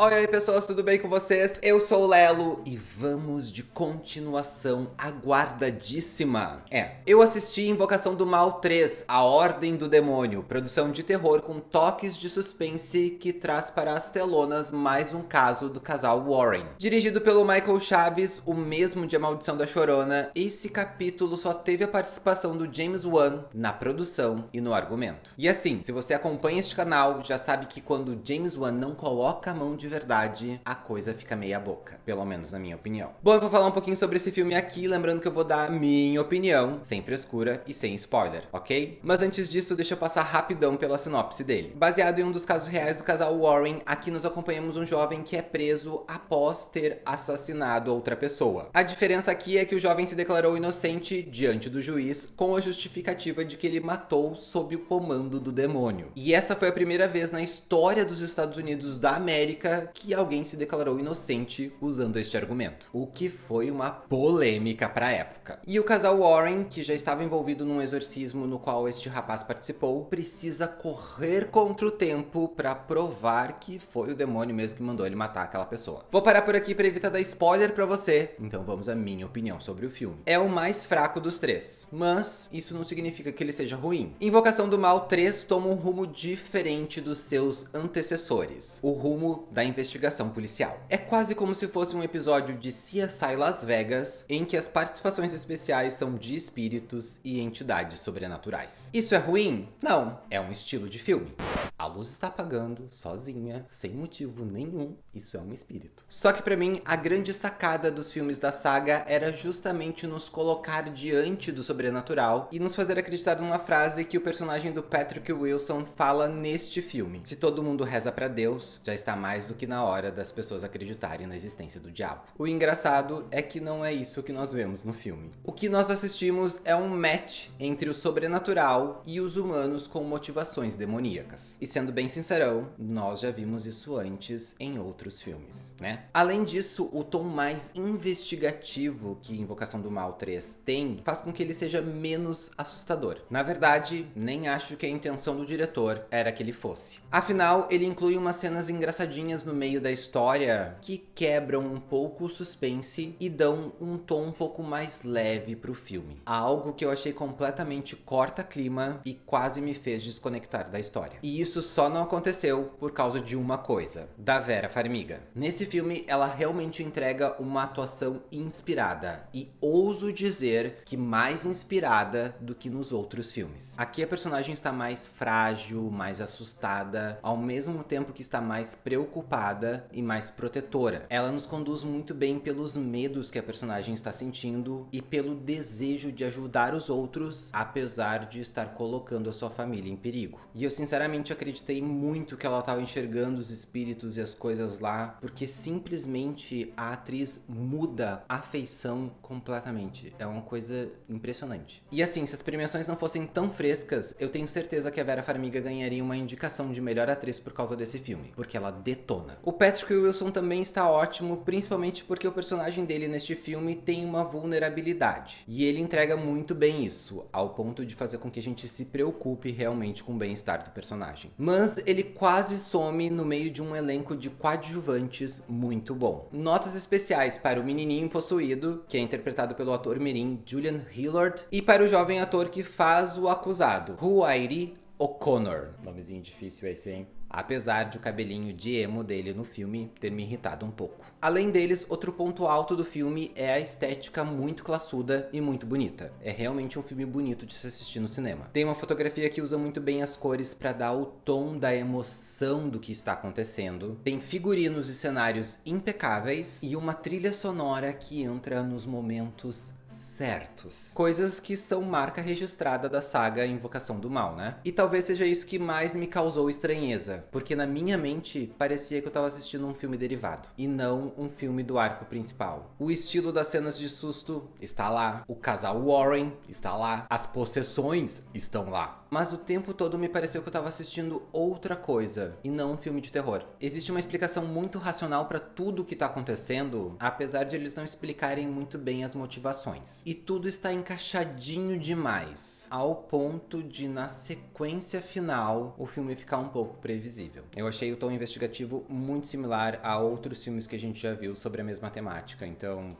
Oi aí pessoas, tudo bem com vocês? Eu sou o Lelo e vamos de continuação aguardadíssima. Eu assisti Invocação do Mal 3, A Ordem do Demônio, produção de terror com toques de suspense que traz para as telonas mais um caso do casal Warren. Dirigido pelo Michael Chaves, o mesmo de A Maldição da Chorona, esse capítulo só teve a participação do James Wan na produção e no argumento. E assim, se você acompanha este canal, já sabe que quando James Wan não coloca a mão de verdade, a coisa fica meia boca, pelo menos na minha opinião. Bom, eu vou falar um pouquinho sobre esse filme aqui, lembrando que eu vou dar a minha opinião, sem frescura e sem spoiler, ok? Mas antes disso, deixa eu passar rapidão pela sinopse dele. Baseado em um dos casos reais do casal Warren, aqui nós acompanhamos um jovem que é preso após ter assassinado outra pessoa. A diferença aqui é que o jovem se declarou inocente diante do juiz, com a justificativa de que ele matou sob o comando do demônio. E essa foi a primeira vez na história dos Estados Unidos da América que alguém se declarou inocente usando este argumento, o que foi uma polêmica para a época. E o casal Warren, que já estava envolvido num exorcismo no qual este rapaz participou, precisa correr contra o tempo para provar que foi o demônio mesmo que mandou ele matar aquela pessoa. Vou parar por aqui para evitar dar spoiler para você, então vamos à minha opinião sobre o filme. É o mais fraco dos três, mas isso não significa que ele seja ruim. Invocação do Mal 3 toma um rumo diferente dos seus antecessores, o rumo da investigação policial. É quase como se fosse um episódio de CSI Las Vegas, em que as participações especiais são de espíritos e entidades sobrenaturais. Isso é ruim? Não, é um estilo de filme. A luz está apagando, sozinha, sem motivo nenhum, isso é um espírito. Só que pra mim, a grande sacada dos filmes da saga era justamente nos colocar diante do sobrenatural e nos fazer acreditar numa frase que o personagem do Patrick Wilson fala neste filme. Se todo mundo reza pra Deus, já está mais do que na hora das pessoas acreditarem na existência do diabo. O engraçado é que não é isso que nós vemos no filme. O que nós assistimos é um match entre o sobrenatural e os humanos com motivações demoníacas. E sendo bem sincerão, nós já vimos isso antes em outros filmes, né? Além disso, o tom mais investigativo que Invocação do Mal 3 tem faz com que ele seja menos assustador. Na verdade, nem acho que a intenção do diretor era que ele fosse. Afinal, ele inclui umas cenas engraçadinhas no meio da história que quebram um pouco o suspense e dão um tom um pouco mais leve pro filme. Algo que eu achei completamente corta-clima e quase me fez desconectar da história. E isso só não aconteceu por causa de uma coisa, da Vera Farmiga. Nesse filme, ela realmente entrega uma atuação inspirada e ouso dizer que mais inspirada do que nos outros filmes. Aqui a personagem está mais frágil, mais assustada, ao mesmo tempo que está mais preocupada e mais protetora. Ela nos conduz muito bem pelos medos que a personagem está sentindo e pelo desejo de ajudar os outros, apesar de estar colocando a sua família em perigo. E eu sinceramente acreditei muito que ela estava enxergando os espíritos e as coisas lá, porque simplesmente a atriz muda a feição completamente. É uma coisa impressionante. E assim, se as premiações não fossem tão frescas, eu tenho certeza que a Vera Farmiga ganharia uma indicação de melhor atriz por causa desse filme, porque ela detona. O Patrick Wilson também está ótimo, principalmente porque o personagem dele neste filme tem uma vulnerabilidade. E ele entrega muito bem isso, ao ponto de fazer com que a gente se preocupe realmente com o bem-estar do personagem. Mas ele quase some no meio de um elenco de coadjuvantes muito bom. Notas especiais para o menininho possuído, que é interpretado pelo ator mirim Julian Hillard, e para o jovem ator que faz o acusado, Huairi O'Connor. Nomezinho difícil esse, hein? Apesar de o cabelinho de emo dele no filme ter me irritado um pouco. Além deles, outro ponto alto do filme é a estética muito classuda e muito bonita. É realmente um filme bonito de se assistir no cinema. Tem uma fotografia que usa muito bem as cores para dar o tom da emoção do que está acontecendo. Tem figurinos e cenários impecáveis e uma trilha sonora que entra nos momentos certos. Coisas que são marca registrada da saga Invocação do Mal, né? E talvez seja isso que mais me causou estranheza, porque na minha mente parecia que eu tava assistindo um filme derivado, e não um filme do arco principal. O estilo das cenas de susto está lá, o casal Warren está lá, as possessões estão lá. Mas o tempo todo me pareceu que eu tava assistindo outra coisa, e não um filme de terror. Existe uma explicação muito racional para tudo o que tá acontecendo, apesar de eles não explicarem muito bem as motivações. invocações. E tudo está encaixadinho demais, ao ponto de, na sequência final, o filme ficar um pouco previsível. Eu achei o tom investigativo muito similar a outros filmes que a gente já viu sobre a mesma temática, então...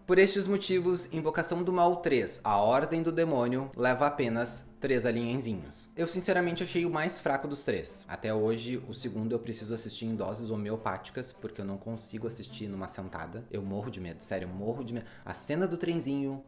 Por estes motivos, Invocação do Mal 3, A Ordem do Demônio, leva apenas 3 alienzinhos. Eu sinceramente achei o mais fraco dos 3. Até hoje, o segundo eu preciso assistir em doses homeopáticas, porque eu não consigo assistir numa sentada. Eu morro de medo, sério, eu morro de medo. A cena do trenzinho...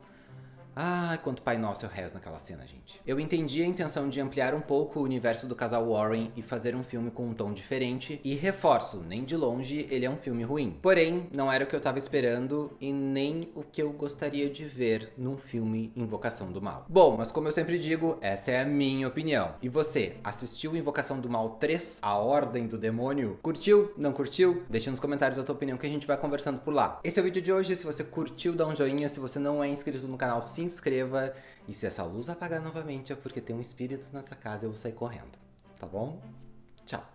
Ai, quanto Pai Nosso eu rezo naquela cena, gente. Eu entendi a intenção de ampliar um pouco o universo do casal Warren e fazer um filme com um tom diferente, e reforço, nem de longe ele é um filme ruim. Porém, não era o que eu tava esperando e nem o que eu gostaria de ver num filme Invocação do Mal. Bom, mas como eu sempre digo, essa é a minha opinião. E você, assistiu Invocação do Mal 3, A Ordem do Demônio? Curtiu? Não curtiu? Deixa nos comentários a tua opinião que a gente vai conversando por lá. Esse é o vídeo de hoje. Se você curtiu, dá um joinha. Se você não é inscrito no canal, se inscreva, e se essa luz apagar novamente é porque tem um espírito nessa casa e eu vou sair correndo, tá bom? Tchau!